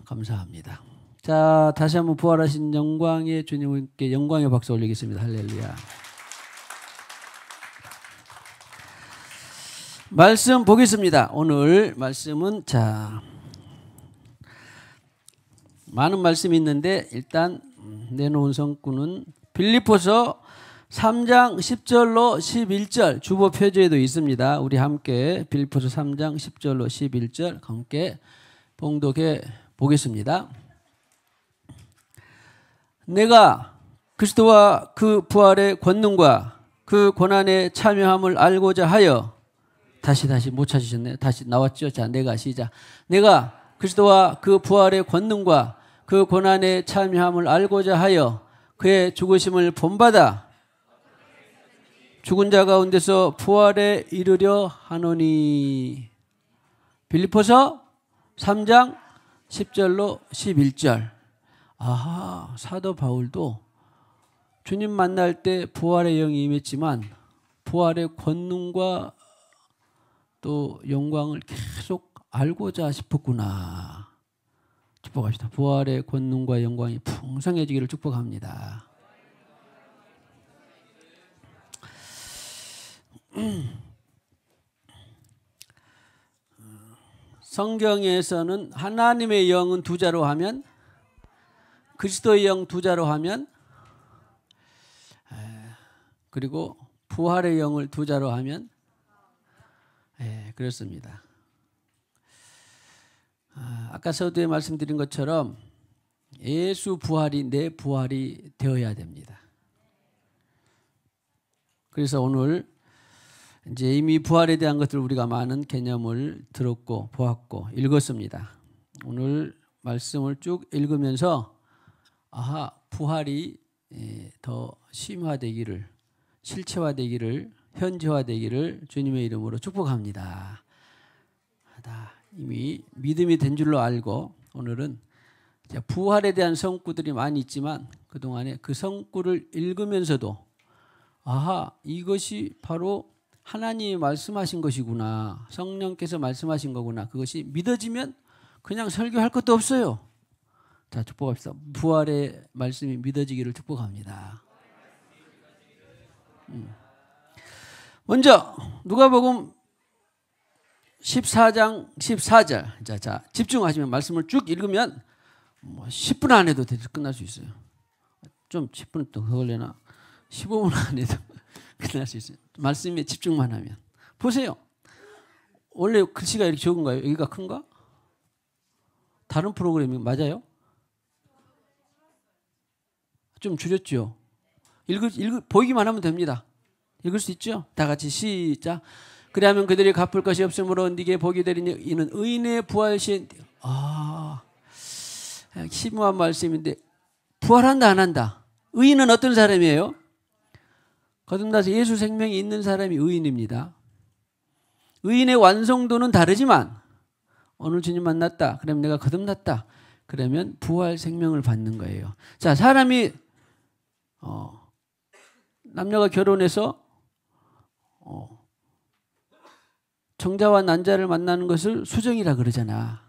감사합니다. 자, 다시 한번 부활하신 영광의 주님께 영광의 박수 올리겠습니다. 할렐루야. 말씀 보겠습니다. 오늘 말씀은 많은 말씀이 있는데 일단 내놓은 성구는 빌립보서 3장 10절로 11절 주보 표지에도 있습니다. 우리 함께 빌립보서 3장 10절로 11절 함께 봉독해 보겠습니다. 내가 그리스도와 그 부활의 권능과 그 고난의 참여함을 알고자 하여 다시 못 찾으셨네요. 다시 나왔죠. 자, 내가 시작. 내가 그리스도와 그 부활의 권능과 그 고난의 참여함을 알고자 하여 그의 죽으심을 본받아 죽은 자 가운데서 부활에 이르려 하노니. 빌립보서 3장 10절로 11절. 아하, 사도 바울도 주님 만날 때 부활의 영이 임했지만 부활의 권능과 또 영광을 계속 알고자 싶었구나. 축복합시다. 부활의 권능과 영광이 풍성해지기를 축복합니다. 성경에서는 하나님의 영은 두 자로 하면, 그리스도의 영 두 자로 하면, 그리고 부활의 영을 두 자로 하면, 그렇습니다. 아까 서두에 말씀드린 것처럼 예수 부활이 내 부활이 되어야 됩니다. 그래서 오늘 이제 이미 부활에 대한 것들 우리가 많은 개념을 들었고 보았고 읽었습니다. 오늘 말씀을 쭉 읽으면서 부활이 더 심화되기를, 실체화되기를, 현지화되기를 주님의 이름으로 축복합니다. 이미 믿음이 된 줄로 알고 오늘은 부활에 대한 성구들이 많이 있지만 그동안에 그 성구를 읽으면서도 이것이 바로 하나님이 말씀하신 것이구나, 성령께서 말씀하신 거구나, 그것이 믿어지면 그냥 설교할 것도 없어요. 자, 축복합시다. 부활의 말씀이 믿어지기를 축복합니다. 먼저 누가복음 14장 14절. 자, 집중하시면 말씀을 쭉 읽으면 10분 안에도 끝날 수 있어요. 좀 10분 더 걸려나 15분 안에도 끝날 수 있어요. 말씀에 집중만 하면. 보세요. 원래 글씨가 이렇게 적은가요? 여기가 큰가? 다른 프로그램이 맞아요? 좀 줄였죠? 보이기만 하면 됩니다. 읽을 수 있죠? 다 같이 시작. 그리하면 그들이 갚을 것이 없으므로 네게 복이 되리니 이는 의인의 부활신. 심오한 말씀인데 부활한다 안 한다. 의인은 어떤 사람이에요? 거듭나서 예수 생명이 있는 사람이 의인입니다. 의인의 완성도는 다르지만 오늘 주님 만났다, 그러면 내가 거듭났다, 그러면 부활 생명을 받는 거예요. 자, 사람이 남녀가 결혼해서 정자와 난자를 만나는 것을 수정이라 그러잖아.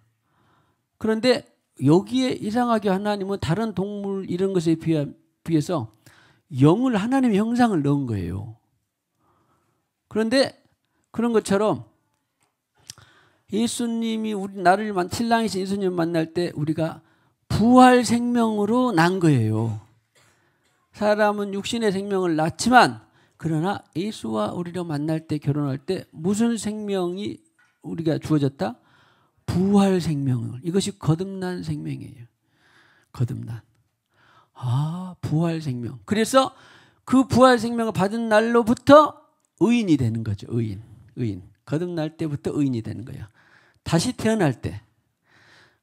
그런데 여기에 이상하게 하나님은 다른 동물 이런 것에 비해서 영을, 하나님의 형상을 넣은 거예요. 그런데 그런 것처럼 예수님이 나를 신랑이신 예수님 만날 때 우리가 부활 생명으로 난 거예요. 사람은 육신의 생명을 낳지만 그러나 예수와 우리가 만날 때, 결혼할 때 무슨 생명이 우리가 주어졌다? 부활 생명을. 이것이 거듭난 생명이에요. 거듭난. 부활 생명. 그래서 그 부활 생명을 받은 날로부터 의인이 되는 거죠. 의인. 거듭날 때부터 의인이 되는 거예요. 다시 태어날 때.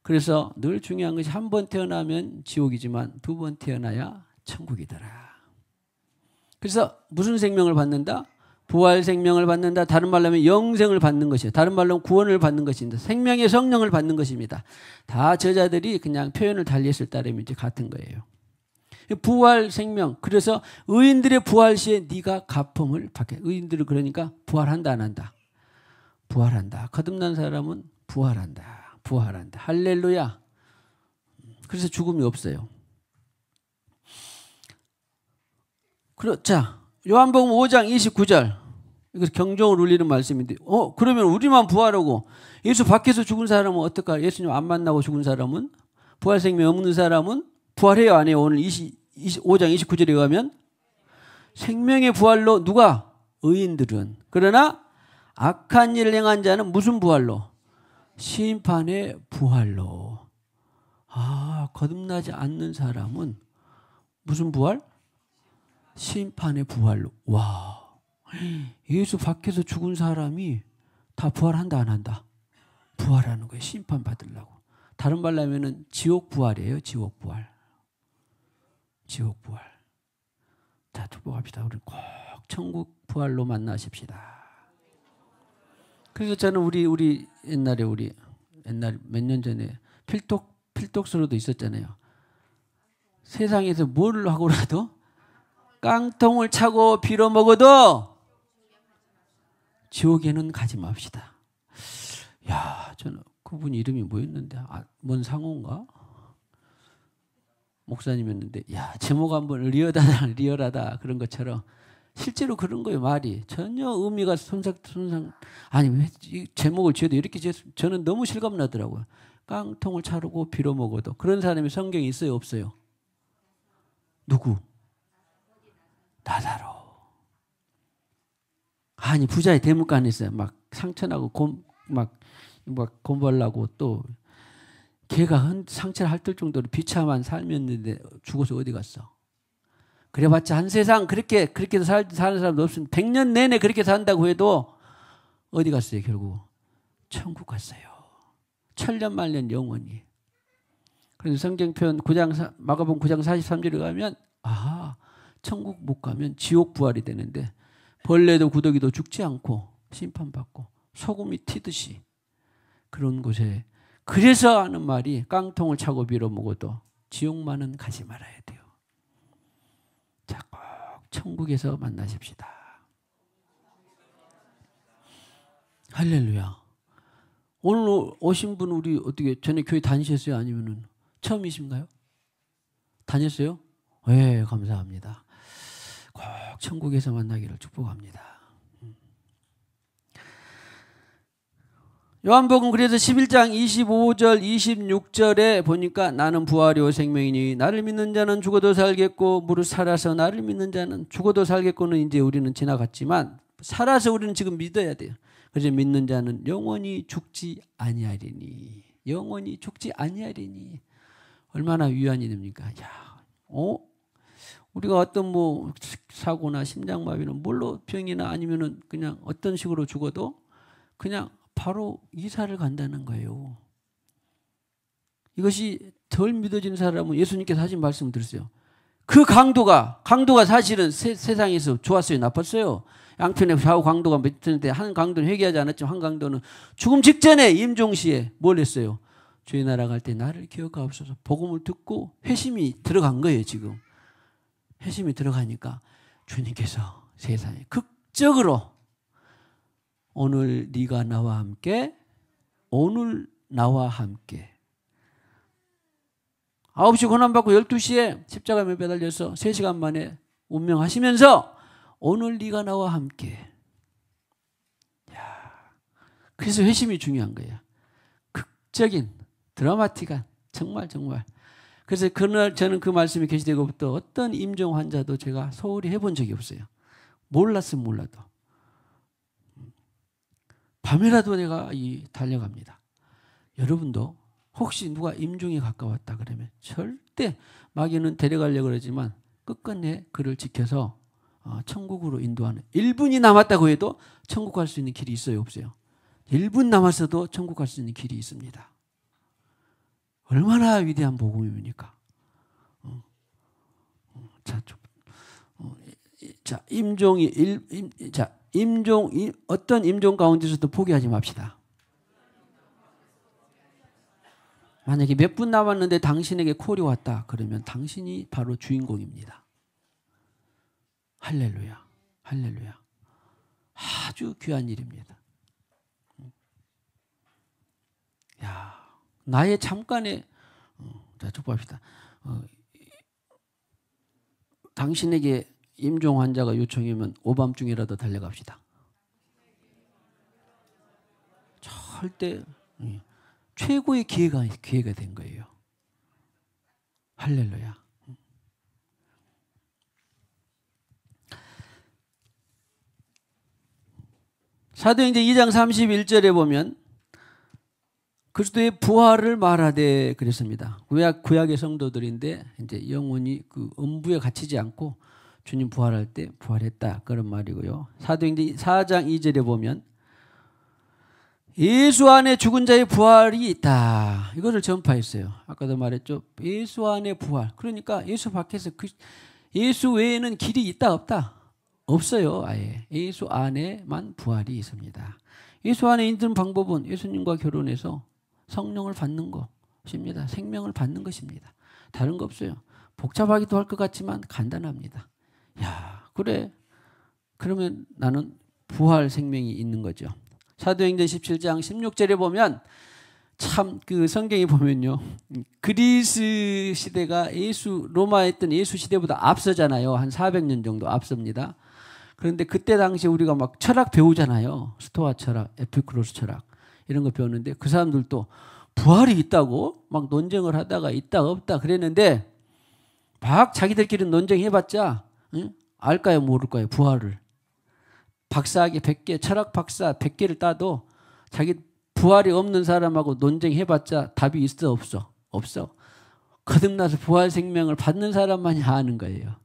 그래서 늘 중요한 것이 한 번 태어나면 지옥이지만 두 번 태어나야 천국이더라. 그래서 무슨 생명을 받는다? 부활 생명을 받는다. 다른 말로 하면 영생을 받는 것이에요. 다른 말로 하면 구원을 받는 것입니다. 생명의 성령을 받는 것입니다. 다 저자들이 그냥 표현을 달리했을 따르면 이제 같은 거예요. 부활 생명. 그래서 의인들의 부활 시에 네가 갚음을 받게. 의인들은 그러니까 부활한다 안 한다? 부활한다. 거듭난 사람은 부활한다. 할렐루야. 그래서 죽음이 없어요. 자, 요한복음 5장 29절. 이거 경종을 울리는 말씀인데, 그러면 우리만 부활하고 예수 밖에서 죽은 사람은 어떨까? 예수님 안 만나고 죽은 사람은? 부활 생명 없는 사람은? 부활해요, 안 해요? 오늘 5장 29절에 가면 생명의 부활로 누가? 의인들은. 그러나 악한 일을 행한 자는 무슨 부활로? 심판의 부활로. 거듭나지 않는 사람은 무슨 부활? 심판의 부활로. 와, 예수 밖에서 죽은 사람이 다 부활한다 안 한다? 부활하는 거예요. 심판 받으려고. 다른 말로 하면은 지옥 부활이에요. 지옥 부활. 지옥 부활. 자, 축복합시다. 우리 꼭 천국 부활로 만나십시다. 그래서 저는 우리 옛날에 몇 년 전에 필독스로도 있었잖아요. 세상에서 뭘 하고라도 깡통을 차고 빌어먹어도 지옥에는 가지 맙시다. 야, 저는 그분 이름이 뭐였는데, 뭔 상호인가? 목사님이었는데, 야, 제목 한번 리얼하다 그런 것처럼 실제로 그런 거예요. 말이 전혀 의미가 아니 왜 이 제목을 지어도 이렇게 저는 너무 실감나더라고요. 깡통을 차고 빌어먹어도. 그런 사람이 성경에 있어요, 없어요? 누구? 나사로. 아니 부자의 대문간에 있어요. 막 상처나고 막 곰벌라고 또 걔가 상처를 핥을 정도로 비참한 삶이었는데 죽어서 어디 갔어? 그래봤자 한 세상 그렇게 사는 사람도 없으면 100년 내내 그렇게 산다고 해도 어디 갔어요? 결국 천국 갔어요. 천년 만년 영원히. 그래서 성경편 마가복음 9장 43절에 가면 천국 못 가면 지옥 부활이 되는데 벌레도 구더기도 죽지 않고 심판받고 소금이 튀듯이 그런 곳에, 그래서 하는 말이 깡통을 차고 빌어먹어도 지옥만은 가지 말아야 돼요. 자, 꼭 천국에서 만나십시다. 할렐루야. 오늘 오신 분 우리 어떻게 전에 교회 다니셨어요? 아니면은 처음이신가요? 다녔어요? 네, 감사합니다. 꼭 천국에서 만나기를 축복합니다. 요한복음 그래서 11장 25절 26절에 보니까 나는 부활이요 생명이니 나를 믿는 자는 죽어도 살겠고 무릇 살아서 나를 믿는 자는 죽어도 살겠고는 이제 우리는 지나갔지만 살아서 우리는 지금 믿어야 돼요. 그래서 믿는 자는 영원히 죽지 아니하리니. 영원히 죽지 아니하리니. 얼마나 위안이 됩니까? 우리가 어떤 사고나 심장마비는 뭘로 병이나 아니면은 그냥 어떤 식으로 죽어도 그냥 바로 이사를 간다는 거예요. 이것이 덜 믿어지는 사람은 예수님께서 하신 말씀을 들으세요. 그 강도가 사실은 세상에서 좋았어요, 나빴어요? 양편의 좌우 강도가 있는데 한 강도는 회개하지 않았지만 한 강도는 죽음 직전에 임종시에 뭘 했어요? 주의 나라 갈 때 나를 기억하옵소서. 복음을 듣고 회심이 들어간 거예요. 지금 회심이 들어가니까 주님께서 세상에 극적으로 오늘 네가 나와 함께, 오늘 나와 함께 9시 고난받고 12시에 십자가에 매달려서 3시간 만에 운명하시면서 오늘 네가 나와 함께. 그래서 회심이 중요한 거예요. 극적인 드라마틱한 정말. 그래서 그날 저는 그 말씀이 계시되고부터 어떤 임종 환자도 제가 소홀히 해본 적이 없어요. 몰랐으면 몰라도. 밤이라도 내가 달려갑니다. 여러분도 혹시 누가 임종에 가까웠다 그러면 절대 마귀는 데려가려고 그러지만 끝끝내 그를 지켜서 천국으로 인도하는, 1분이 남았다고 해도 천국 갈 수 있는 길이 있어요, 없어요? 1분 남았어도 천국 갈 수 있는 길이 있습니다. 얼마나 위대한 복음입니까? 어떤 임종 가운데서도 포기하지 맙시다. 만약에 몇 분 남았는데 당신에게 콜이 왔다 그러면 당신이 바로 주인공입니다. 할렐루야. 아주 귀한 일입니다. 나의 잠깐의 자, 축복합시다. 당신에게 임종 환자가 요청이면 오밤중이라도 달려갑시다. 절대 최고의 기회가 된 거예요. 할렐루야. 사도행전 2장 31절에 보면 그리스도의 부활을 말하되 그랬습니다. 구약의 성도들인데 이제 영혼이 그 음부에 갇히지 않고 주님 부활할 때 부활했다 그런 말이고요. 사도행전 4장 2절에 보면 예수 안에 죽은 자의 부활이 있다. 이것을 전파했어요. 아까도 말했죠. 예수 안에 부활. 그러니까 예수 밖에서 예수 외에는 길이 있다 없다? 없어요. 아예. 예수 안에만 부활이 있습니다. 예수 안에 있는 방법은 예수님과 결혼해서 성령을 받는 것입니다. 생명을 받는 것입니다. 다른 거 없어요. 복잡하기도 할 것 같지만 간단합니다. 야, 그래. 그러면 나는 부활 생명이 있는 거죠. 사도행전 17장 16절에 보면 참 그 성경에 보면요. 그리스 시대가 로마에 있던 예수 시대보다 앞서잖아요. 한 400년 정도 앞섭니다. 그런데 그때 당시에 우리가 막 철학 배우잖아요. 스토아 철학, 에피쿠로스 철학 이런 거 배웠는데 그 사람들도 부활이 있다고 막 논쟁을 하다가 있다 없다 그랬는데 막 자기들끼리 논쟁해봤자 알까요 모를까요 부활을. 박사학위 100개, 철학 박사 100개를 따도 자기 부활이 없는 사람하고 논쟁해봤자 답이 있어 없어? 없어. 거듭나서 부활 생명을 받는 사람만이 아는 거예요.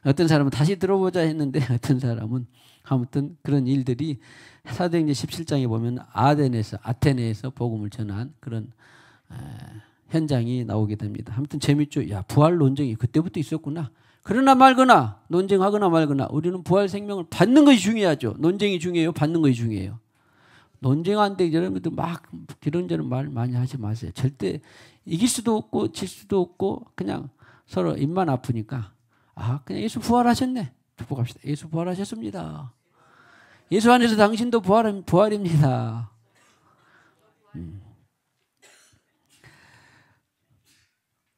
어떤 사람은 다시 들어보자 했는데 어떤 사람은 아무튼 그런 일들이 사도행전 17장에 보면 아테네에서 복음을 전한 그런 현장이 나오게 됩니다. 아무튼 재밌죠. 야, 부활 논쟁이 그때부터 있었구나. 그러나 말거나 논쟁하거나 말거나 우리는 부활 생명을 받는 것이 중요하죠. 논쟁이 중요해요? 받는 것이 중요해요? 논쟁하는데 여러분들 막 이런저런 말 많이 하지 마세요. 절대 이길 수도 없고 질 수도 없고 그냥 서로 입만 아프니까 그냥 예수 부활하셨네. 축복합시다. 예수 부활하셨습니다. 예수 안에서 당신도 부활입니다.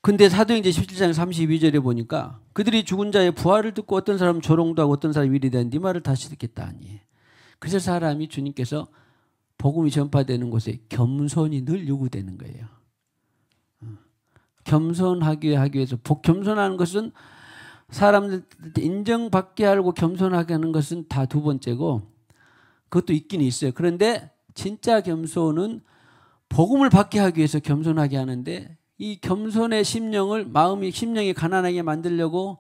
근데 사도행전 17장 32절에 보니까 그들이 죽은 자의 부활을 듣고 어떤 사람은 조롱도 하고 어떤 사람이 이르되 네 말을 다시 듣겠다 하니. 그래서 사람이 주님께서 복음이 전파되는 곳에 겸손이 늘 요구되는 거예요. 겸손하기 위해서 겸손하는 것은 사람들한테 인정받게 하고 겸손하게 하는 것은 다 두 번째고 그것도 있긴 있어요. 그런데 진짜 겸손은 복음을 받게 하기 위해서 겸손하게 하는데 이 겸손의 심령이 가난하게 만들려고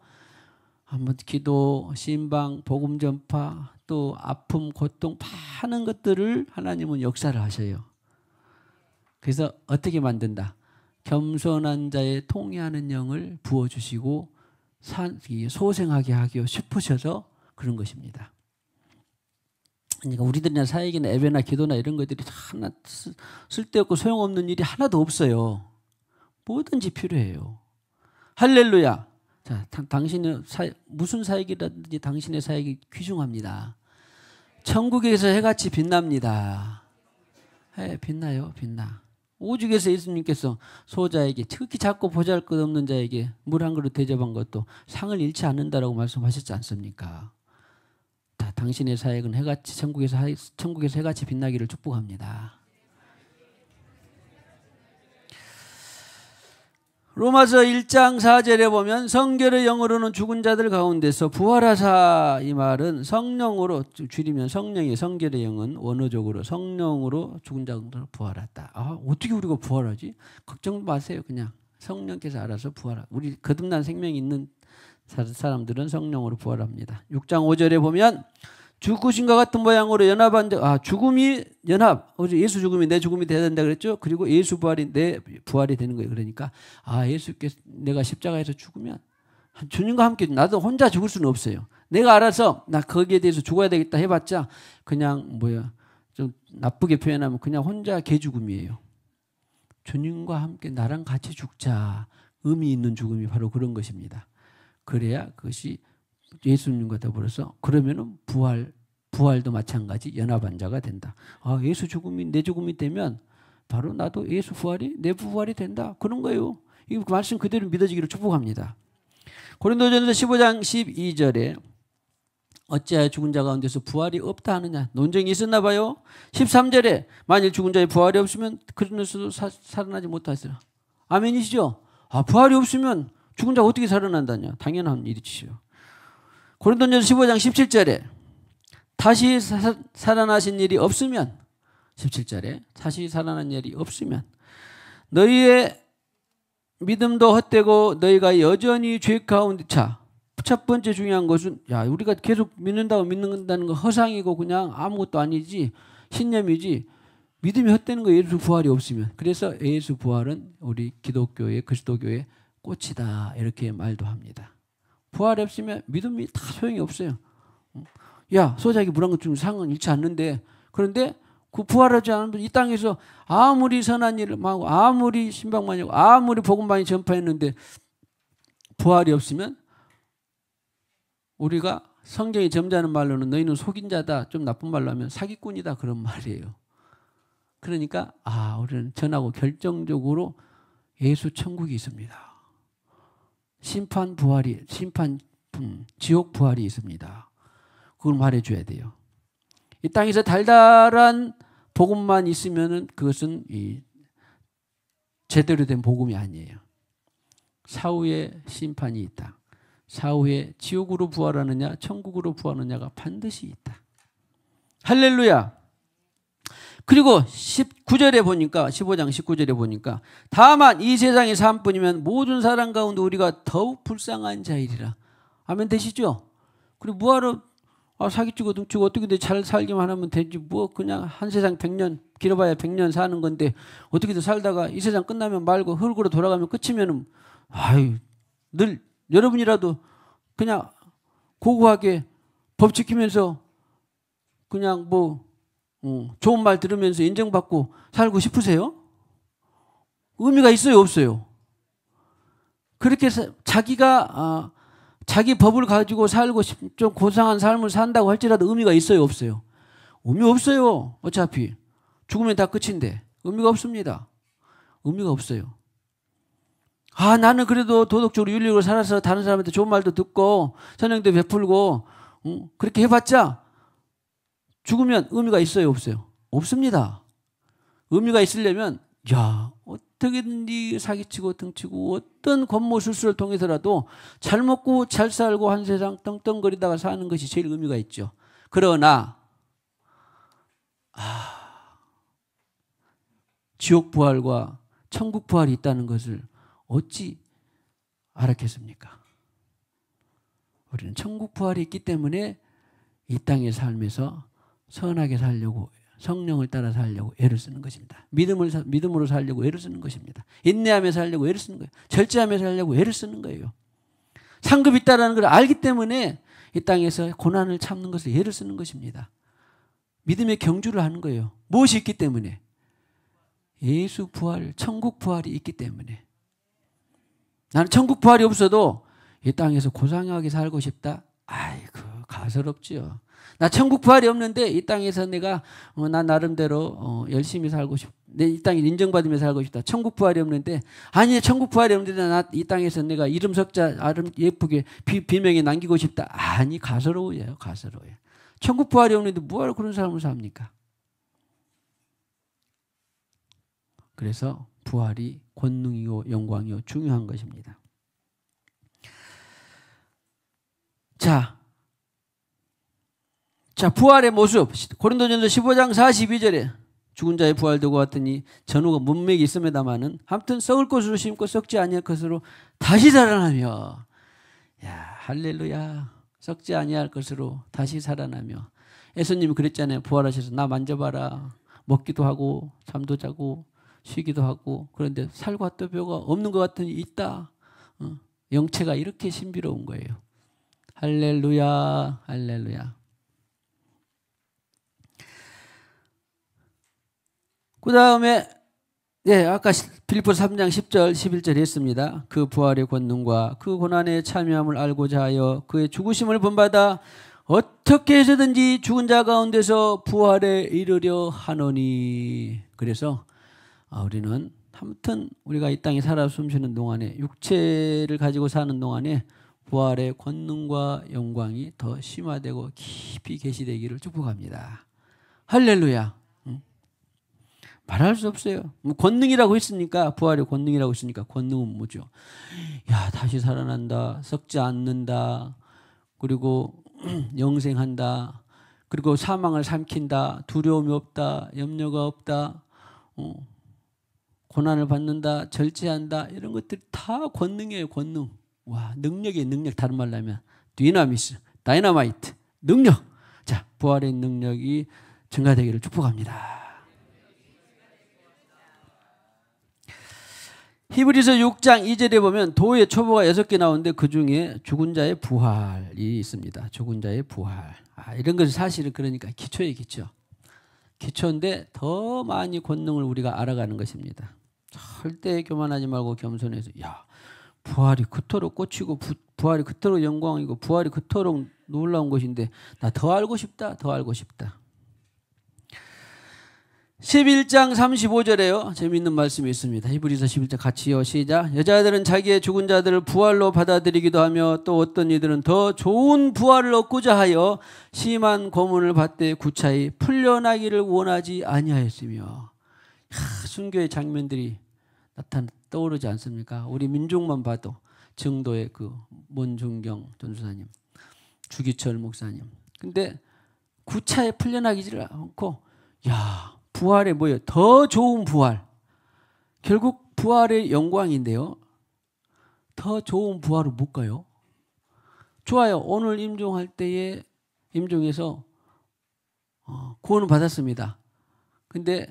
한번 기도, 신방, 복음 전파, 또 아픔, 고통 많은 것들을 하나님은 역사를 하셔요. 그래서 어떻게 만든다? 겸손한 자의 통회하는 영을 부어주시고 소생하게 하기 싶으셔서 그런 것입니다. 그러니까 우리들이나 사역이나 예배나 기도나 이런 것들이 하나 쓸데없고 소용없는 일이 하나도 없어요. 뭐든지 필요해요. 할렐루야. 자, 당신의 무슨 사역이라든지 당신의 사역이 귀중합니다. 천국에서 해같이 빛납니다. 빛나요, 빛나. 오죽에서 예수님께서 소자에게 특히 작고 보잘것없는 자에게 물 한 그릇 대접한 것도 상을 잃지 않는다라고 말씀하셨지 않습니까? 당신의 사역은 천국에서 해같이 빛나기를 축복합니다. 로마서 1장 4절에 보면 성결의 영으로는 죽은 자들 가운데서 부활하사. 이 말은 성령으로 줄이면 성령의 성결의 영은 원어적으로 성령으로 죽은 자들 부활했다. 어떻게 우리가 부활하지? 걱정 마세요. 그냥 성령께서 알아서 부활하. 우리 거듭난 생명이 있는 사람들은 성령으로 부활합니다. 6장 5절에 보면 죽으신과 같은 모양으로 연합한 자, 죽음이 연합. 예수 죽음이 내 죽음이 돼야 된다 그랬죠. 그리고 예수 부활이 내 부활이 되는 거예요. 그러니까 예수께서 내가 십자가에서 죽으면 주님과 함께 나도 혼자 죽을 수는 없어요. 내가 알아서 나 거기에 대해서 죽어야 되겠다 해봤자 그냥 좀 나쁘게 표현하면 그냥 혼자 개죽음이에요. 주님과 함께 나랑 같이 죽자. 의미 있는 죽음이 바로 그런 것입니다. 그래야 그것이 예수님과 더불어서 그러면은 부활도 마찬가지 연합한 자가 된다. 예수 죽음이 내 죽음이 되면 바로 나도 예수 부활이 내 부활이 된다. 그런 거예요. 이 말씀 그대로 믿어지기를 축복합니다. 고린도전서 15장 12절에 어찌하여 죽은 자 가운데서 부활이 없다 하느냐 논쟁이 있었나 봐요. 13절에 만일 죽은 자의 부활이 없으면 그리스도도 살아나지 못하시라. 아멘이시죠? 부활이 없으면 죽은 자가 어떻게 살아난다냐. 당연한 일이지요. 고린도전서 15장 17절에 다시 살아나신 일이 없으면 17절에 다시 살아난 일이 없으면 너희의 믿음도 헛되고 너희가 여전히 죄 가운데 첫 번째 중요한 것은 우리가 계속 믿는다는 건 허상이고 그냥 아무것도 아니지 신념이지 믿음이 헛되는 거 예수 부활이 없으면. 그래서 예수 부활은 우리 기독교의 그리스도교의 꽃이다 이렇게 말도 합니다. 부활이 없으면 믿음이 다 소용이 없어요. 소작이 물한 것 중 상은 잃지 않는데 그런데 그 부활하지 않으면 이 땅에서 아무리 선한 일을 하고 아무리 신방 많이 하고 아무리 복음 많이 전파했는데 부활이 없으면 우리가 성경이 점잖은 말로는 너희는 속인 자다 좀 나쁜 말로 하면 사기꾼이다 그런 말이에요. 그러니까 우리는 전하고 결정적으로 예수 천국이 있습니다. 지옥 부활이 있습니다. 그걸 말해줘야 돼요. 이 땅에서 달달한 복음만 있으면은 그것은 제대로 된 복음이 아니에요. 사후에 심판이 있다. 사후에 지옥으로 부활하느냐 천국으로 부활하느냐가 반드시 있다. 할렐루야. 그리고 19절에 보니까 15장 19절에 보니까 다만 이 세상의 삶뿐이면 모든 사람 가운데 우리가 더욱 불쌍한 자이리라. 아멘 되시죠? 그리고 뭐하러 사기치고 등치고 어떻게든 잘 살기만 하면 되지 그냥 한 세상 100년 길어봐야 100년 사는 건데 어떻게든 살다가 이 세상 끝나면 말고 흙으로 돌아가면 끝이면은 늘 여러분이라도 그냥 고고하게 법 지키면서 그냥 좋은 말 들으면서 인정받고 살고 싶으세요? 의미가 있어요 없어요? 그렇게 자기가 자기 법을 가지고 살고 좀 고상한 삶을 산다고 할지라도 의미가 있어요 없어요? 의미 없어요. 어차피 죽으면 다 끝인데 의미가 없습니다. 의미가 없어요. 나는 그래도 도덕적으로 윤리적으로 살아서 다른 사람한테 좋은 말도 듣고 선행도 베풀고 그렇게 해봤자 죽으면 의미가 있어요 없어요? 없습니다. 의미가 있으려면 어떻게든지 사기치고 등치고 어떤 권모술수를 통해서라도 잘 먹고 잘 살고 한 세상 떵떵거리다가 사는 것이 제일 의미가 있죠. 그러나 지옥 부활과 천국 부활이 있다는 것을 어찌 알았겠습니까? 우리는 천국 부활이 있기 때문에 이 땅의 삶에서 선하게 살려고 성령을 따라 살려고 애를 쓰는 것입니다. 믿음으로 살려고 애를 쓰는 것입니다. 인내하며 살려고 애를 쓰는 거예요. 절제하며 살려고 애를 쓰는 거예요. 상급이 있다는 걸 알기 때문에 이 땅에서 고난을 참는 것을 애를 쓰는 것입니다. 믿음의 경주를 하는 거예요. 무엇이 있기 때문에? 예수 부활, 천국 부활이 있기 때문에. 나는 천국 부활이 없어도 이 땅에서 고상하게 살고 싶다. 가소롭지요. 나 천국 부활이 없는데 이 땅에서 내가 나 나름대로 열심히 살고 싶다. 이 땅에 인정받으며 살고 싶다. 천국 부활이 없는데 천국 부활이 없는데 나 이 땅에서 내가 이름 석자 예쁘게 비명에 남기고 싶다. 가소로워요. 가소로워요. 천국 부활이 없는데 뭐하러 그런 삶을 삽니까? 그래서 부활이 권능이요 영광이요 중요한 것입니다. 자, 부활의 모습. 고린도전서 15장 42절에 죽은 자의 부활되고 왔더니 전후가 문맥이 있음에다마는 아무튼 썩을 것으로 심고 썩지 아니할 것으로 다시 살아나며. 할렐루야. 썩지 아니할 것으로 다시 살아나며. 예수님이 그랬잖아요. 부활하셔서 나 만져봐라. 먹기도 하고 잠도 자고 쉬기도 하고 그런데 살과 또 뼈가 없는 것 같으니 있다. 영체가 이렇게 신비로운 거예요. 할렐루야. 할렐루야. 그 다음에 아까 빌립보서 3장 10절 11절 했습니다. 그 부활의 권능과 그 고난의 참여함을 알고자 하여 그의 죽으심을 본받아 어떻게 해서든지 죽은 자 가운데서 부활에 이르려 하노니. 그래서 우리는 아무튼 우리가 이 땅에 살아 숨쉬는 동안에 육체를 가지고 사는 동안에 부활의 권능과 영광이 더 심화되고 깊이 계시되기를 축복합니다. 할렐루야. 말할 수 없어요. 뭐 권능이라고 했으니까, 부활의 권능이라고 했으니까 권능은 뭐죠? 야, 다시 살아난다, 썩지 않는다, 그리고 영생한다, 그리고 사망을 삼킨다, 두려움이 없다, 염려가 없다, 고난을 받는다, 절제한다, 이런 것들이 다 권능이에요. 권능. 와, 능력의 능력, 다른 말로 하면 디나미스, 다이너마이트, 능력. 자, 부활의 능력이 증가되기를 축복합니다. 히브리서 6장 2절에 보면 도의 초보가 6개 나오는데 그중에 죽은 자의 부활이 있습니다. 죽은 자의 부활. 이런 것은 사실은 그러니까 기초의 기초. 기초인데 더 많이 권능을 우리가 알아가는 것입니다. 절대 교만하지 말고 겸손해서, 야, 부활이 그토록 꽂히고 부활이 그토록 영광이고 부활이 그토록 놀라운 것인데 나 더 알고 싶다. 더 알고 싶다. 11장 35절에요. 재미있는 말씀이 있습니다. 히브리서 11장 같이요. 시작. 여자들은 자기의 죽은 자들을 부활로 받아들이기도 하며 또 어떤 이들은 더 좋은 부활을 얻고자 하여 심한 고문을 받되 구차히 풀려나기를 원하지 아니하였으며. 순교의 장면들이 떠오르지 않습니까? 우리 민족만 봐도 정도의 그 문중경 전수사님, 주기철 목사님. 근데 구차히 풀려나기를 않고, 야, 부활의 뭐예요? 더 좋은 부활. 결국 부활의 영광인데요. 더 좋은 부활은 뭘까요? 좋아요. 오늘 임종할 때에 임종해서 구원을 받았습니다. 근데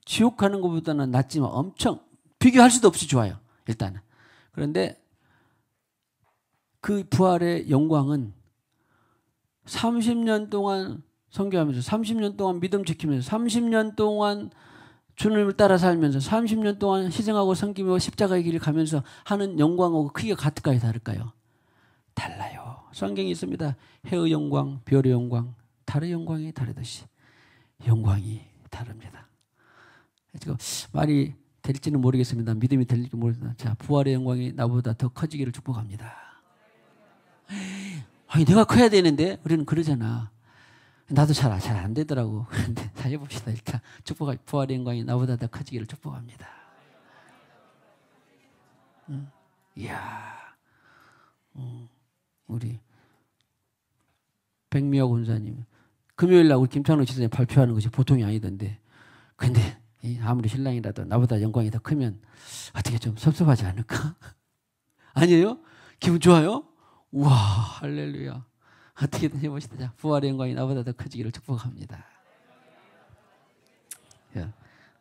지옥 가는 것보다는 낫지만 엄청 비교할 수도 없이 좋아요. 일단은. 그런데 그 부활의 영광은 30년 동안 선교하면서 30년 동안 믿음 지키면서 30년 동안 주님을 따라 살면서 30년 동안 희생하고 섬기며 십자가의 길을 가면서 하는 영광하고 크기가 같을까요? 다를까요? 달라요. 성경이 있습니다. 해의 영광, 별의 영광, 달의 영광이 다르듯이 영광이 다릅니다. 지금 말이 될지는 모르겠습니다. 믿음이 될지 모르겠습니다. 자, 부활의 영광이 나보다 더 커지기를 축복합니다. 아니, 내가 커야 되는데 우리는 그러잖아. 나도 잘 안 되더라고. 그런데 잘 해봅시다. 일단 축복할 부활의 영광이 나보다 더 커지기를 축복합니다. 이야, 우리 백미화 권사님 금요일 날 우리 김창로 지사님 발표하는 것이 보통이 아니던데, 근데 아무리 신랑이라도 나보다 영광이 더 크면 어떻게 좀 섭섭하지 않을까? 아니에요? 기분 좋아요? 우와, 할렐루야. 어떻게든 해봅시다. 자, 부활의 영광이 나보다 더 커지기를 축복합니다.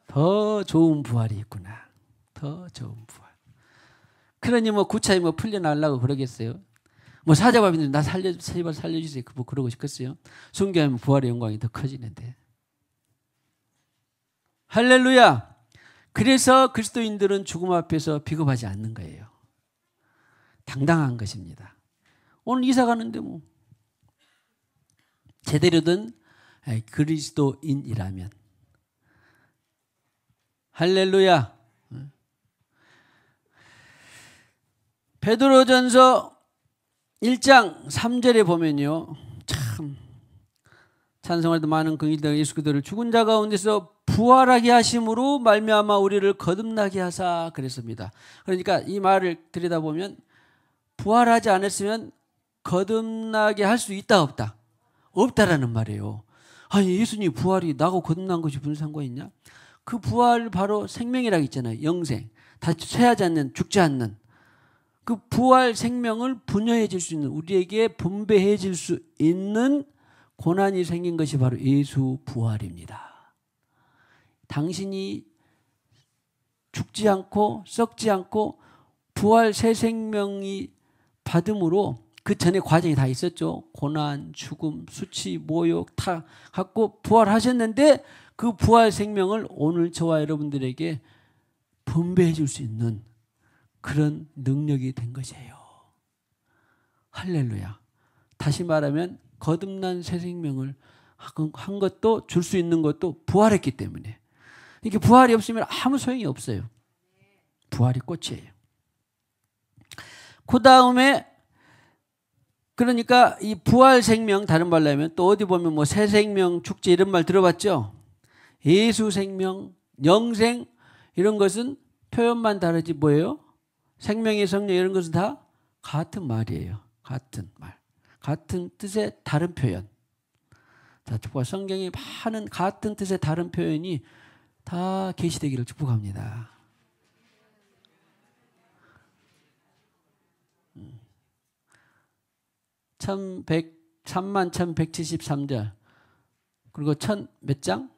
더 좋은 부활이 있구나. 더 좋은 부활. 그러니 뭐 구차히 뭐 풀려나려고 그러겠어요? 뭐 사자밥인데 나 제발 살려주세요. 뭐 그러고 싶겠어요? 순교하면 부활의 영광이 더 커지는데. 할렐루야. 그래서 그리스도인들은 죽음 앞에서 비겁하지 않는 거예요. 당당한 것입니다. 오늘 이사 가는데 뭐 제대로 된 그리스도인이라면. 할렐루야. 베드로전서 1장 3절에 보면요, 참 찬송할 때 많은 긍휼들 예수 그리스도를 죽은 자 가운데서 부활하게 하심으로 말미암아 우리를 거듭나게 하사 그랬습니다. 그러니까 이 말을 들여다보면 부활하지 않았으면 거듭나게 할 수 있다 없다? 없다라는 말이에요. 아니, 예수님 부활이 나하고 거듭난 것이 무슨 상관이 있냐? 그 부활 바로 생명이라고 있잖아요. 영생. 다시 쇠하지 않는, 죽지 않는 그 부활 생명을 분여해질 수 있는, 우리에게 분배해질 수 있는 고난이 생긴 것이 바로 예수 부활입니다. 당신이 죽지 않고 썩지 않고 부활 새 생명이 받음으로 그 전에 과정이 다 있었죠. 고난, 죽음, 수치, 모욕 다 갖고 부활하셨는데 그 부활 생명을 오늘 저와 여러분들에게 분배해 줄 수 있는 그런 능력이 된 것이에요. 할렐루야. 다시 말하면 거듭난 새 생명을 한 것도 줄 수 있는 것도 부활했기 때문에. 이게 부활이 없으면 아무 소용이 없어요. 부활이 꽃이에요. 그 다음에 그러니까 이 부활 생명, 다른 말로 하면 또 어디 보면 뭐 새 생명 축제 이런 말 들어봤죠? 예수 생명, 영생 이런 것은 표현만 다르지 뭐예요? 생명의 성령 이런 것은 다 같은 말이에요. 같은 말. 같은 뜻의 다른 표현. 자, 성경에 많은 같은 뜻의 다른 표현이 다 계시되기를 축복합니다. 31,173절. 그리고 몇 장?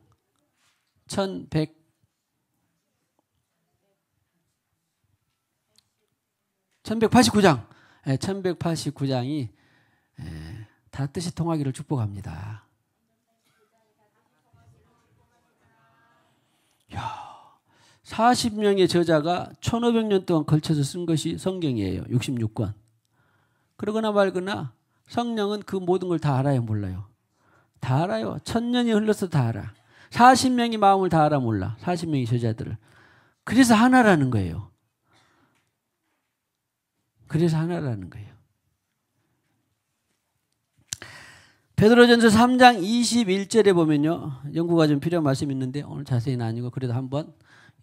1189장. 1189장이 다 뜻이 통하기를 축복합니다. 야, 40명의 저자가 1500년 동안 걸쳐서 쓴 것이 성경이에요. 66권. 그러거나 말거나 성령은 그 모든 걸 다 알아요, 몰라요? 다 알아요. 1000년이 흘러서 다 알아. 40명이 마음을 다 알아, 몰라. 40명의 저자들을. 그래서 하나라는 거예요. 그래서 하나라는 거예요. 베드로전서 3장 21절에 보면요. 연구가 좀 필요한 말씀이 있는데 오늘 자세히는 아니고 그래도 한번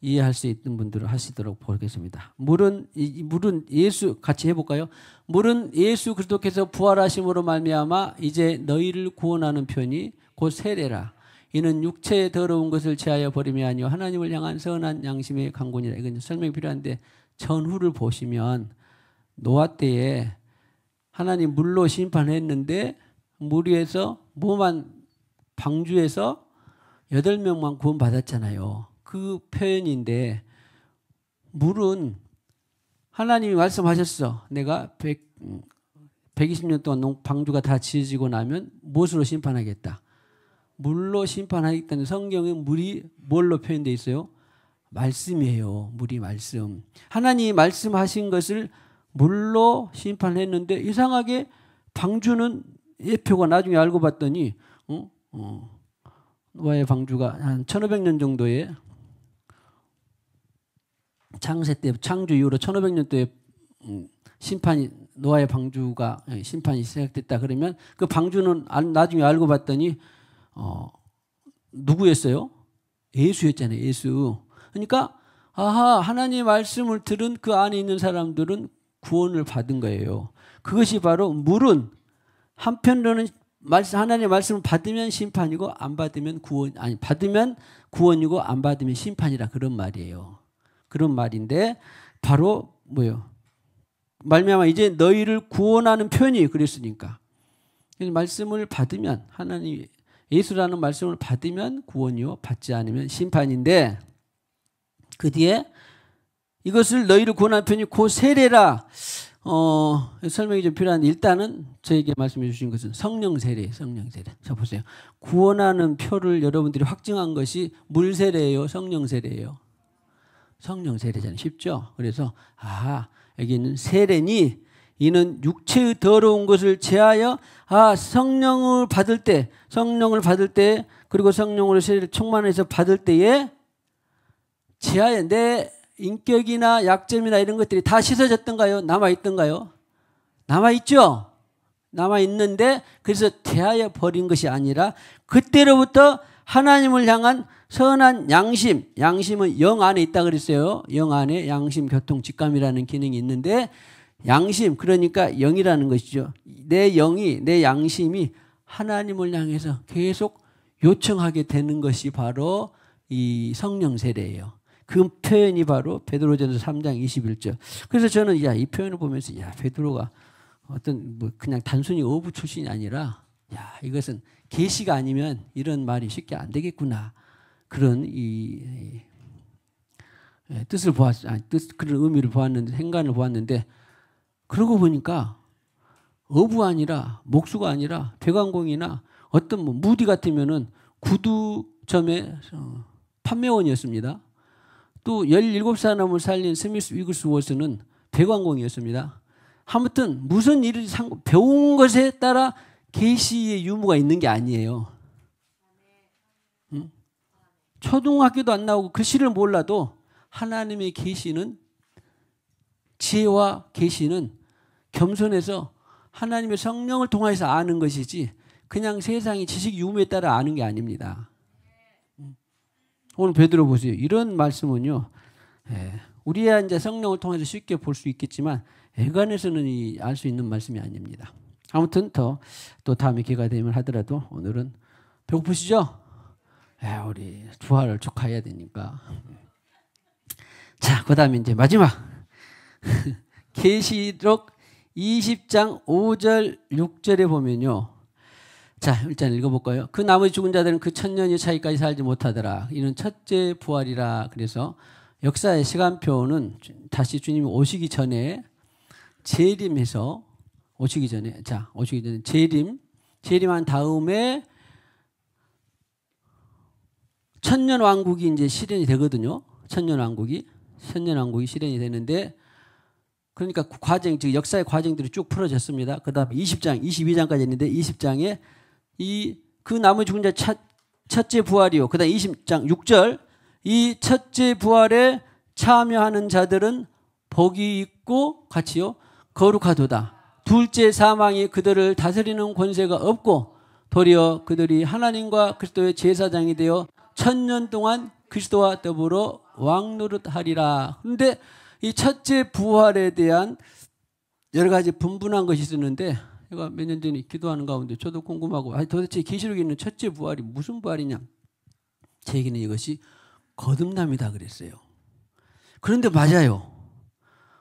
이해할 수 있는 분들은 하시도록 보겠습니다. 물은 예수 같이 해볼까요? 물은 예수 그리스도께서 부활하심으로 말미암아 이제 너희를 구원하는 편이 곧 세례라. 이는 육체의 더러운 것을 제하여 버림이 아니요 하나님을 향한 선한 양심의 강권이라. 이건 설명이 필요한데 전후를 보시면 노아 때에 하나님 물로 심판했는데 물 위에서 뭐만 방주에서 8명만 구원받았잖아요. 그 표현인데 물은 하나님이 말씀하셨어. 내가 120년 동안 방주가 다 지어지고 나면 무엇으로 심판하겠다. 물로 심판하겠다는 성경은 물이 뭘로 표현되어 있어요? 말씀이에요. 물이 말씀. 하나님이 말씀하신 것을 물로 심판했는데 이상하게 방주는 예표가 나중에 알고 봤더니 노아의 방주가 한 1500년 정도에 창세 때 창조 이후로 1500년도에 심판이 노아의 방주가 심판이 시작됐다 그러면 그 방주는 나중에 알고 봤더니 누구였어요? 예수였잖아요. 예수. 그러니까 아하 하나님의 말씀을 들은 그 안에 있는 사람들은 구원을 받은 거예요. 그것이 바로 물은 한편으로는 하나님의 말씀을 받으면 심판이고 안 받으면 받으면 구원이고 안 받으면 심판이라 그런 말이에요. 그런 말인데 바로 뭐예요? 말미암아 이제 너희를 구원하는 편이 그랬으니까. 말씀을 받으면 하나님 예수라는 말씀을 받으면 구원이요 받지 않으면 심판인데 그 뒤에 이것을 너희를 구원하는 편이 곧 세례라. 설명이 좀 필요한데 일단은 저에게 말씀해 주신 것은 성령 세례, 성령 세례. 자 보세요. 구원하는 표를 여러분들이 확증한 것이 물 세례예요, 성령 세례예요. 성령 세례잖아요. 쉽죠? 그래서 여기는 세례니 이는 육체의 더러운 것을 제하여 성령을 받을 때 그리고 성령으로 세례를 충만해서 받을 때에 제하여 내 인격이나 약점이나 이런 것들이 다 씻어졌던가요? 남아있던가요? 남아있죠? 남아있는데 그래서 대하여 버린 것이 아니라 그때로부터 하나님을 향한 선한 양심, 양심은 영 안에 있다 그랬어요. 영 안에 양심, 교통, 직감이라는 기능이 있는데 양심, 그러니까 영이라는 것이죠. 내 영이, 내 양심이 하나님을 향해서 계속 요청하게 되는 것이 바로 이 성령 세례예요. 그 표현이 바로 베드로전서 3장 21절. 그래서 저는 이 표현을 보면서 베드로가 어떤 그냥 단순히 어부 출신이 아니라 이것은 계시가 아니면 이런 말이 쉽게 안 되겠구나. 그런 뜻을 그런 의미를 보았는데 행간을 보았는데 그러고 보니까 어부 아니라 목수가 아니라 배관공이나 어떤 무디 같으면은 구두점의 판매원이었습니다. 또 17사람을 살린 스미스 위글스워스는 배관공이었습니다. 아무튼 무슨 일이 배운 것에 따라 계시의 유무가 있는 게 아니에요. 응? 초등학교도 안 나오고 글씨를 몰라도 하나님의 계시는 지혜와 계시는 겸손해서 하나님의 성령을 통해서 아는 것이지 그냥 세상의 지식 유무에 따라 아는 게 아닙니다. 오늘 베드로 보세요. 이런 말씀은요. 우리야 이제 성령을 통해서 쉽게 볼 수 있겠지만 애간에서는 알 수 있는 말씀이 아닙니다. 아무튼 또 다음에 기회가 되면 하더라도 오늘은 배고프시죠? 우리 부활을 축하해야 되니까. 자, 그 다음에 이제 마지막 계시록 20장 5절 6절에 보면요. 자, 일단 읽어볼까요? 그 나머지 죽은 자들은 그 천년의 차이까지 살지 못하더라. 이는 첫째 부활이라. 그래서 역사의 시간표는 다시 주님이 오시기 전에 재림해서 오시기 전에 재림한 다음에 천년 왕국이 이제 실현이 되거든요. 천년 왕국이 실현이 되는데 그러니까 과정, 즉 역사의 과정들이 쭉 풀어졌습니다. 그다음에 20장, 22장까지 있는데 20장에 그 나머지 죽은 자 첫째 부활이요. 그다음 20장 6절 이 첫째 부활에 참여하는 자들은 복이 있고 같이요 거룩하도다. 둘째 사망이 그들을 다스리는 권세가 없고 도리어 그들이 하나님과 그리스도의 제사장이 되어 천년 동안 그리스도와 더불어 왕노릇하리라. 그런데 이 첫째 부활에 대한 여러 가지 분분한 것이 있었는데 제가 몇 년 전에 기도하는 가운데 저도 궁금하고 도대체 계시록에 있는 첫째 부활이 무슨 부활이냐. 제 얘기는 이것이 거듭남이다 그랬어요. 그런데 맞아요.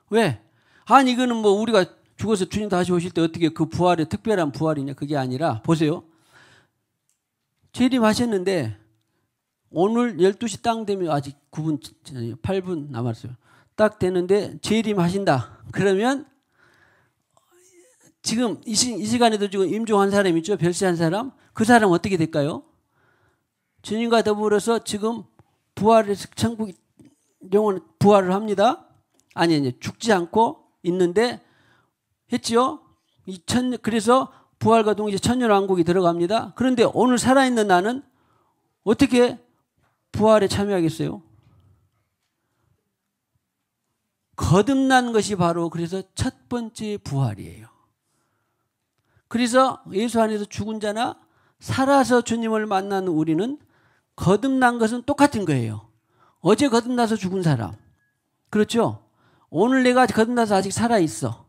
왜? 아니 이거는 뭐 우리가 죽어서 주님 다시 오실 때 어떻게 그 부활의 특별한 부활이냐. 그게 아니라 보세요. 재림하셨는데 오늘 12시 땅 되면 아직 9분, 8분 남았어요. 딱 되는데 재림하신다. 그러면 지금 이 시간에도 지금 임종한 사람 있죠? 별세한 사람? 그 사람 어떻게 될까요? 주님과 더불어서 지금 부활해서 천국 영혼 부활을 합니다. 아니 죽지 않고 있는데 했죠? 그래서 부활과 동시에 천년왕국이 들어갑니다. 그런데 오늘 살아있는 나는 어떻게 부활에 참여하겠어요? 거듭난 것이 바로 그래서 첫 번째 부활이에요. 그래서 예수 안에서 죽은 자나 살아서 주님을 만나는 우리는 거듭난 것은 똑같은 거예요. 어제 거듭나서 죽은 사람. 그렇죠? 오늘 내가 거듭나서 아직 살아있어.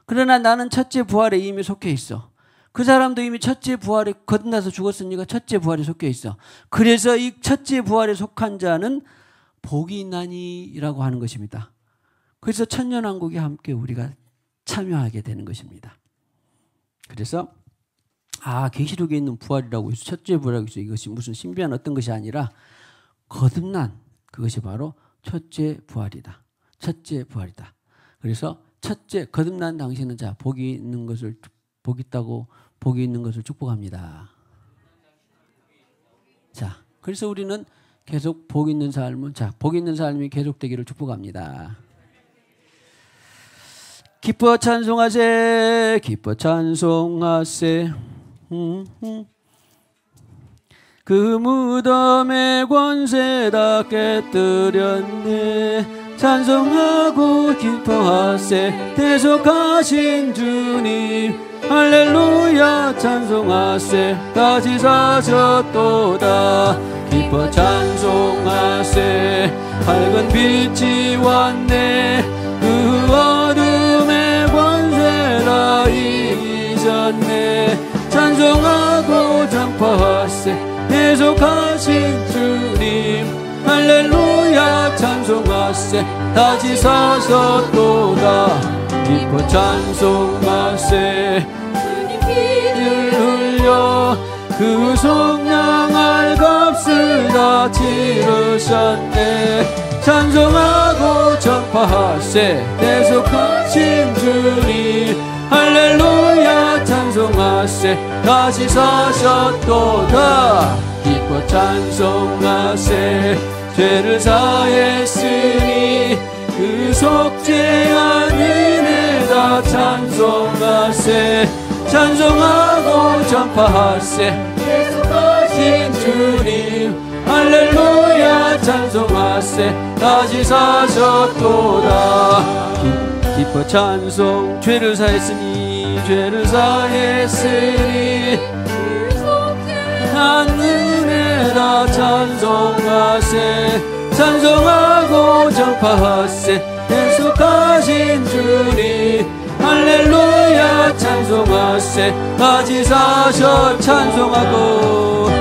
그러나 나는 첫째 부활에 이미 속해 있어. 그 사람도 이미 첫째 부활에 거듭나서 죽었으니까 첫째 부활에 속해 있어. 그래서 이 첫째 부활에 속한 자는 복이 있나니라고 하는 것입니다. 그래서 천년왕국에 함께 우리가 참여하게 되는 것입니다. 그래서 계시록에 있는 부활이라고 해서 첫째 부활이라고 해서 이것이 무슨 신비한 어떤 것이 아니라 거듭난 그것이 바로 첫째 부활이다. 첫째 부활이다. 그래서 첫째 거듭난 당신은 자 복이 있는 것을 축복합니다. 자, 그래서 우리는 계속 복 있는 삶은 복 있는 삶이 계속되기를 축복합니다. 기뻐 찬송하세, 기뻐 찬송하세. 그 무덤의 권세 다 깨뜨렸네. 찬송하고 기뻐하세, 대속하신 주님. 할렐루야 찬송하세, 다시 사셨도다. 기뻐 찬송하세, 밝은 빛이 왔네. 그 어둠의 권세 다 이기셨네. 찬송하고 전파하세, 대속하신 주님. 할렐루야 찬송하세, 다시 사셨도다. 기뻐 찬송하세, 주님 피를 흘려 그 속량할 값을 다 치르셨네. 찬송하고 전파하세, 대속하신 주님. 할렐루야 찬송하세, 다시 사셨도다. 기뻐 찬송하세, 죄를 사했으니 그 속죄한 은혜 다 찬송하세. 찬송하고 전파하세, 대속하신 주님. 할렐루야 찬송하세 다시 사셨도다. 기뻐 찬송. 죄를 사했으니 죄를 사했으니 한 은혜다 찬송하세. 찬송하고 전파하세 계속하신 주님. 할렐루야 찬송하세 다시 사셔. 찬송하고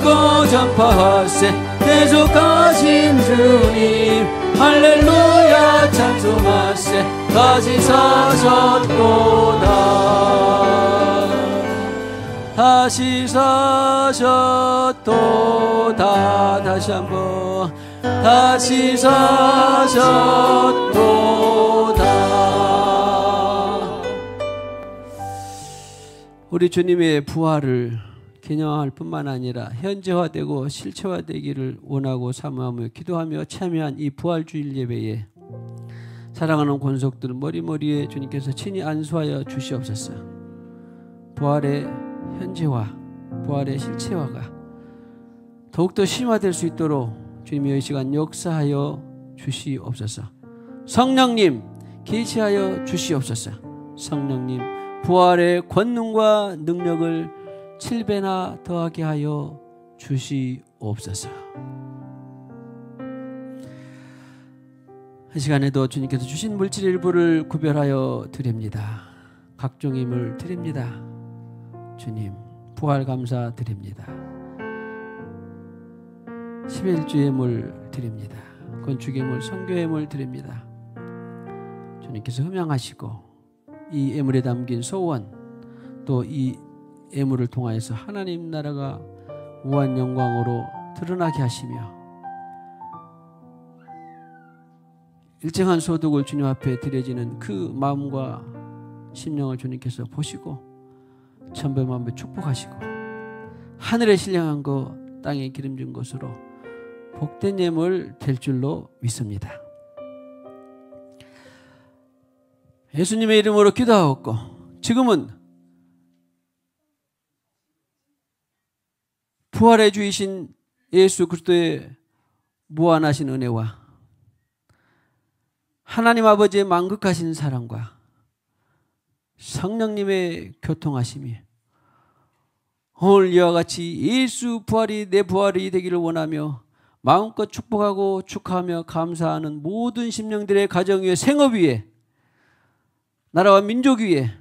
하고 전파하세 계속하신 주님. 할렐루야 찬송하세 다시 사셨도다. 다시 사셨도다. 다시 한번 다시 사셨도다. 우리 주님의 부활을 기념할 뿐만 아니라 현재화되고 실체화되기를 원하고 사모하며 기도하며 참여한 이 부활주일 예배에 사랑하는 권속들 머리머리에 주님께서 친히 안수하여 주시옵소서. 부활의 현재화, 부활의 실체화가 더욱더 심화될 수 있도록 주님의 이 시간 역사하여 주시옵소서. 성령님 계시하여 주시옵소서. 성령님 부활의 권능과 능력을 7배나 더하게 하여 주시옵소서. 이 시간에도 주님께서 주신 물질 일부를 구별하여 드립니다. 각종 힘을 드립니다. 주님 부활 감사드립니다. 11주의 물 드립니다. 건축의 물, 성교의 물 드립니다. 주님께서 흠양하시고 이 예물에 담긴 소원, 또 이 예물을 통하여서 하나님 나라가 무한 영광으로 드러나게 하시며 일정한 소득을 주님 앞에 드려지는 그 마음과 심령을 주님께서 보시고 천배만배 축복하시고 하늘에 신령한 것 땅에 기름진 것으로 복된 예물 될 줄로 믿습니다. 예수님의 이름으로 기도하옵고 지금은 부활해 주이신 예수 그리스도의 무한하신 은혜와 하나님 아버지의 만극하신 사랑과 성령님의 교통하심이 오늘 이와 같이 예수 부활이 내 부활이 되기를 원하며 마음껏 축복하고 축하하며 감사하는 모든 심령들의 가정 위에, 생업 위에, 나라와 민족 위에,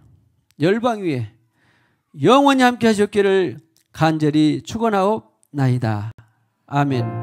열방 위에 영원히 함께 하셨기를 간절히 축원하옵나이다. 아멘.